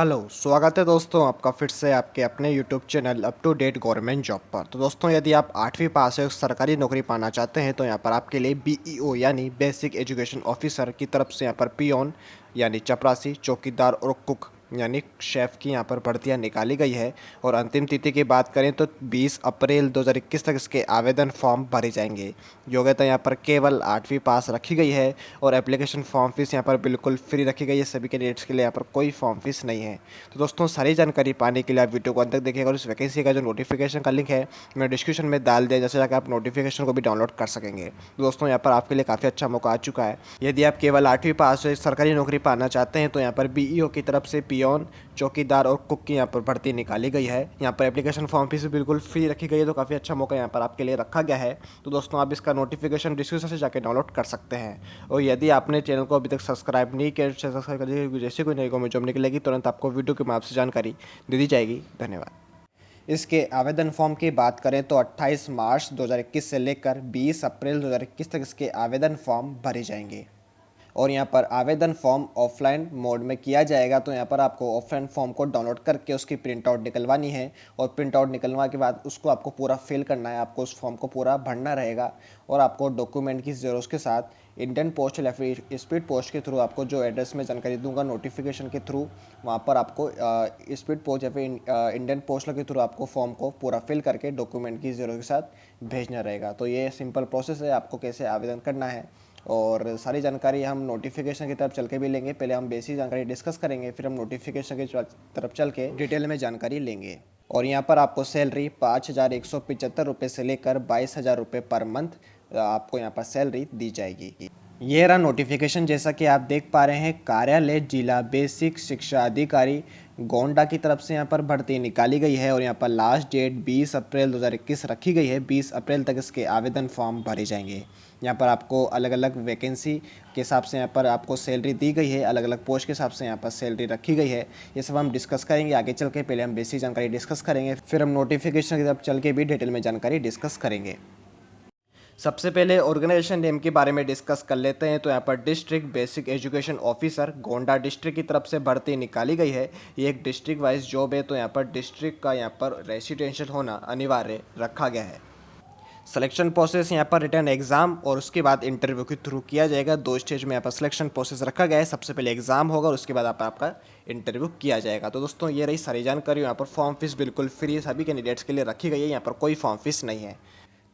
Hello, स्वागत है दोस्तों आपका फिर से आपके अपने YouTube channel up to date government job पर। तो दोस्तों यदि आप 8वीं पास है सरकारी नौकरी पाना चाहते हैं तो यहाँ पर आपके लिए बीईओ यानी बेसिक एजुकेशन ऑफिसर की तरफ से यहाँ पर पियोन यानी चपरासी, चौकीदार और कुक यानी शेफ़ की यहाँ पर भर्तियाँ निकाली गई है। और अंतिम तिथि की बात करें तो 20 अप्रैल 2021 तक इसके आवेदन फॉर्म भरे जाएंगे। योग्यता यहाँ पर केवल 8वीं पास रखी गई है और एप्लीकेशन फॉर्म फीस यहाँ पर बिल्कुल फ्री रखी गई है। सभी कैंडिडेट्स के लिए यहाँ पर कोई फॉर्म फीस नहीं है। तो दोस्तों सारी जानकारी पाने के लिए आप वीडियो को अंत तक देखिएगा और इस वैकेंसी का जो नोटिफिकेशन का लिंक है मैं डिस्क्रिप्शन में डाल दिया, जैसे जाकर आप नोटिफिकेशन को भी डाउनलोड कर सकेंगे। तो दोस्तों यहाँ पर आपके लिए काफ़ी अच्छा मौका आ चुका है। यदि आप केवल 8वीं पास से सरकारी नौकरी पाना चाहते हैं तो यहाँ पर बीईओ की तरफ से पियोन, चौकीदार और कुक की यहाँ पर भर्ती निकाली गई है। यहाँ पर एप्लीकेशन फॉर्म फीस भी बिल्कुल फ्री रखी गई है, तो काफ़ी अच्छा मौका यहाँ पर आपके लिए रखा गया है। तो दोस्तों आप इसका नोटिफिकेशन डिस्क्रिप्शन से जाकर डाउनलोड कर सकते हैं। और यदि आपने चैनल को अभी तक सब्सक्राइब नहीं किया, सब्सक्राइब कर दीजिए, जैसे कोई नई कॉमेंट जॉब निकलेगी तुरंत आपको वीडियो के माध्यम से जानकारी दे दी जाएगी। धन्यवाद। इसके आवेदन फॉर्म की बात करें तो 28 मार्च 2021 से लेकर 20 अप्रैल 2021 तक इसके आवेदन फॉर्म भरे जाएंगे। और यहाँ पर आवेदन फॉर्म ऑफलाइन मोड में किया जाएगा। तो यहाँ पर आपको ऑफलाइन फॉर्म को डाउनलोड करके उसकी प्रिंट आउट निकलवानी है और प्रिंट आउट निकलवा के बाद उसको आपको पूरा फिल करना है, आपको उस फॉर्म को पूरा भरना रहेगा। और आपको डॉक्यूमेंट की ज़ेरोस के साथ इंडियन पोस्ट या फिर स्पीड पोस्ट के थ्रू आपको जो एड्रेस में जानकारी दूंगा नोटिफिकेशन के थ्रू, वहाँ पर आपको स्पीड पोस्ट या फिर इंडियन पोस्टल के थ्रू आपको फॉर्म को पूरा फिल करके डॉक्यूमेंट की ज़ेरोस के साथ भेजना रहेगा। तो ये सिंपल प्रोसेस है आपको कैसे आवेदन करना है। और सारी जानकारी हम नोटिफिकेशन की तरफ चल के भी लेंगे। पहले हम बेसिक जानकारी डिस्कस करेंगे, फिर हम नोटिफिकेशन की तरफ चल के डिटेल में जानकारी लेंगे। और यहाँ पर आपको सैलरी 5,175 रुपये से लेकर 22,000 रुपये पर मंथ आपको यहाँ पर सैलरी दी जाएगी। ये रहा नोटिफिकेशन, जैसा कि आप देख पा रहे हैं। कार्यालय जिला बेसिक शिक्षा अधिकारी गोंडा की तरफ से यहाँ पर भर्ती निकाली गई है और यहाँ पर लास्ट डेट 20 अप्रैल 2021 रखी गई है। 20 अप्रैल तक इसके आवेदन फॉर्म भरे जाएंगे। यहाँ पर आपको अलग अलग वैकेंसी के हिसाब से यहाँ पर आपको सैलरी दी गई है, अलग अलग पोस्ट के हिसाब से यहाँ पर सैलरी रखी गई है। ये सब हम डिस्कस करेंगे आगे चल के। पहले हम बेसिक जानकारी डिस्कस करेंगे, फिर हम नोटिफिकेशन की तरफ चल के भी डिटेल में जानकारी डिस्कस करेंगे। सबसे पहले ऑर्गेनाइजेशन नेम के बारे में डिस्कस कर लेते हैं। तो यहाँ पर district basic education officer Gonda district की तरफ से भर्ती निकाली गई है। ये एक डिस्ट्रिक्ट वाइज जॉब है, तो यहाँ पर डिस्ट्रिक्ट का यहाँ पर रेसिडेंशियल होना अनिवार्य रखा गया है। सिलेक्शन प्रोसेस यहाँ पर रिटर्न एग्जाम और उसके बाद इंटरव्यू के थ्रू किया जाएगा। 2 स्टेज में यहाँ पर सिलेक्शन प्रोसेस रखा गया है। सबसे पहले एग्जाम होगा और उसके बाद आपका इंटरव्यू किया जाएगा। तो दोस्तों ये रही सारी जानकारी। यहाँ पर फॉर्म फीस बिल्कुल फ्री सभी कैंडिडेट्स के लिए रखी गई है, यहाँ पर कोई फॉर्म फीस नहीं है।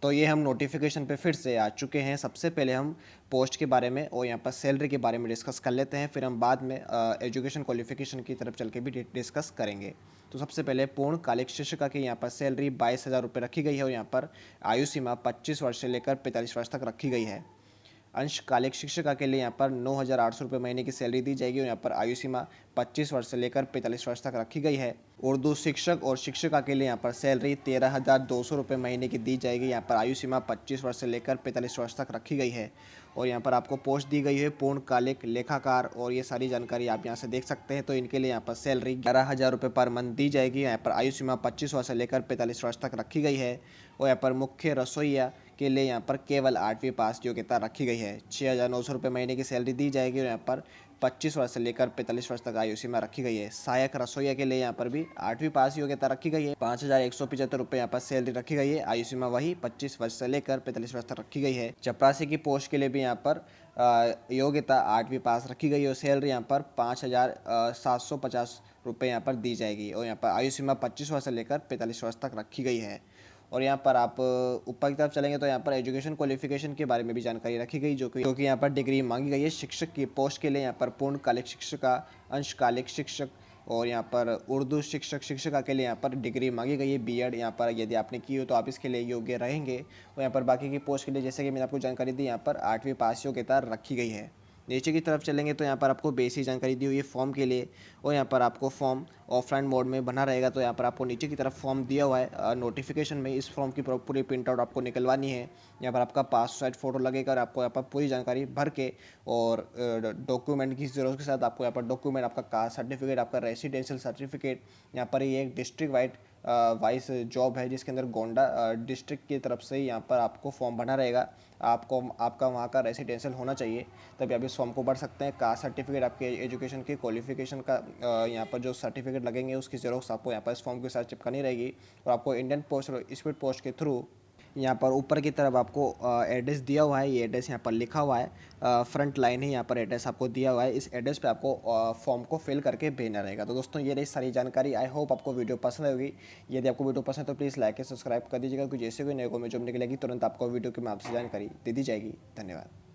तो ये हम नोटिफिकेशन पे फिर से आ चुके हैं। सबसे पहले हम पोस्ट के बारे में और यहाँ पर सैलरी के बारे में डिस्कस कर लेते हैं, फिर हम बाद में एजुकेशन क्वालिफिकेशन की तरफ चल के भी डिस्कस करेंगे। तो सबसे पहले पूर्णकालिक शिक्षिका की यहाँ पर सैलरी 22,000 रुपये रखी गई है और यहाँ पर आयु सीमा 25 वर्ष से लेकर 45 वर्ष तक रखी गई है। अंशकालिक शिक्षिका के लिए यहाँ पर 9,800 रुपये महीने की सैलरी दी जाएगी और यहाँ पर आयु सीमा 25 वर्ष से लेकर 45 वर्ष तक रखी गई है। उर्दू शिक्षक और शिक्षिका के लिए यहाँ पर सैलरी 13,200 रुपये महीने की दी जाएगी। यहाँ पर आयु सीमा 25 वर्ष से लेकर 45 वर्ष तक रखी गई है। और यहाँ पर आपको पोस्ट दी गई है पूर्णकालिक लेखाकार, और ये सारी जानकारी आप यहाँ से देख सकते हैं। तो इनके लिए यहाँ पर सैलरी 11,000 रुपये पर मंथ दी जाएगी। यहाँ पर आयु सीमा 25 वर्ष से लेकर 45 वर्ष तक रखी गई है। और यहाँ पर मुख्य रसोईया के लिए यहाँ पर केवल 8वीं पास योग्यता रखी गई है। 6,900 रुपये महीने की सैलरी दी जाएगी और यहाँ पर 25 वर्ष से लेकर 45 वर्ष तक आयु सीमा रखी गई है। सहायक रसोईया के लिए यहाँ पर भी 8वीं पास योग्यता रखी गई है। 5,175 रुपये यहाँ पर सैलरी रखी गई है। आयु सीमा वही 25 वर्ष से लेकर 45 वर्ष तक रखी गई है। चपरासी की पोस्ट के लिए भी यहाँ पर योग्यता 8वीं पास रखी गई है और सैलरी यहाँ पर 5,750 रुपये यहाँ पर दी जाएगी। और यहाँ पर आयु सीमा 25 वर्ष से लेकर 45 वर्ष तक रखी गई है। और यहाँ पर आप ऊपर की तरफ चलेंगे तो यहाँ पर एजुकेशन क्वालिफिकेशन के बारे में भी जानकारी रखी गई, जो कि यहाँ पर डिग्री मांगी गई है। शिक्षक की पोस्ट के लिए यहाँ पर पूर्णकालिक शिक्षिका, अंशकालिक शिक्षक और यहाँ पर उर्दू शिक्षक शिक्षिका के लिए यहाँ पर डिग्री मांगी गई है बीएड। यहाँ पर यदि आपने की हो तो आप इसके लिए योग्य रहेंगे। और यहाँ पर बाकी की पोस्ट के लिए जैसे कि मैंने आपको जानकारी दी, यहाँ पर 8वीं पास योग्यता रखी गई है। नीचे की तरफ चलेंगे तो यहाँ पर आपको बेसिक जानकारी दी हुई है फॉर्म के लिए। और यहाँ पर आपको फॉर्म ऑफलाइन मोड में बना रहेगा। तो यहाँ पर आपको नीचे की तरफ फॉर्म दिया हुआ है नोटिफिकेशन में। इस फॉर्म की पूरी प्रिंट आउट आपको निकलवानी है। यहाँ पर आपका पासपोर्ट साइज फ़ोटो लगेगा और आपको यहाँ पर पूरी जानकारी भर के और डॉक्यूमेंट की ज़रूरत के साथ आपको यहाँ पर डॉक्यूमेंट, आपका कास्ट सर्टिफिकेट, आपका रेसिडेंशियल सर्टिफिकेट, यहाँ पर ये एक डिस्ट्रिक्ट वाइड वाइस जॉब है जिसके अंदर गोंडा डिस्ट्रिक्ट की तरफ से यहाँ पर आपको फॉर्म भरना रहेगा। आपको आपका वहाँ का रेसिडेंशियल होना चाहिए तभी आप इस फॉर्म को भर सकते हैं। कास्ट सर्टिफिकेट, आपके एजुकेशन की क्वालिफिकेशन का यहाँ पर जो सर्टिफिकेट लगेंगे उसकी ज़ेरॉक्स आपको यहाँ पर इस फॉर्म के साथ चिपकानी रहेगी। और आपको इंडियन पोस्ट और स्पीड पोस्ट के थ्रू यहाँ पर ऊपर की तरफ आपको एड्रेस दिया हुआ है। ये एड्रेस यहाँ पर लिखा हुआ है, फ्रंट लाइन है, यहाँ पर एड्रेस आपको दिया हुआ है। इस एड्रेस पे आपको फॉर्म को फिल करके भेजना रहेगा। तो दोस्तों ये रही सारी जानकारी। आई होप आपको वीडियो पसंद होगी। यदि आपको वीडियो पसंद है तो प्लीज़ लाइक और सब्सक्राइब कर दीजिएगा, क्योंकि जैसे कोई नई वीडियो निकलेगी तुरंत आपको वीडियो के माध्यम से जानकारी दे दी जाएगी। धन्यवाद।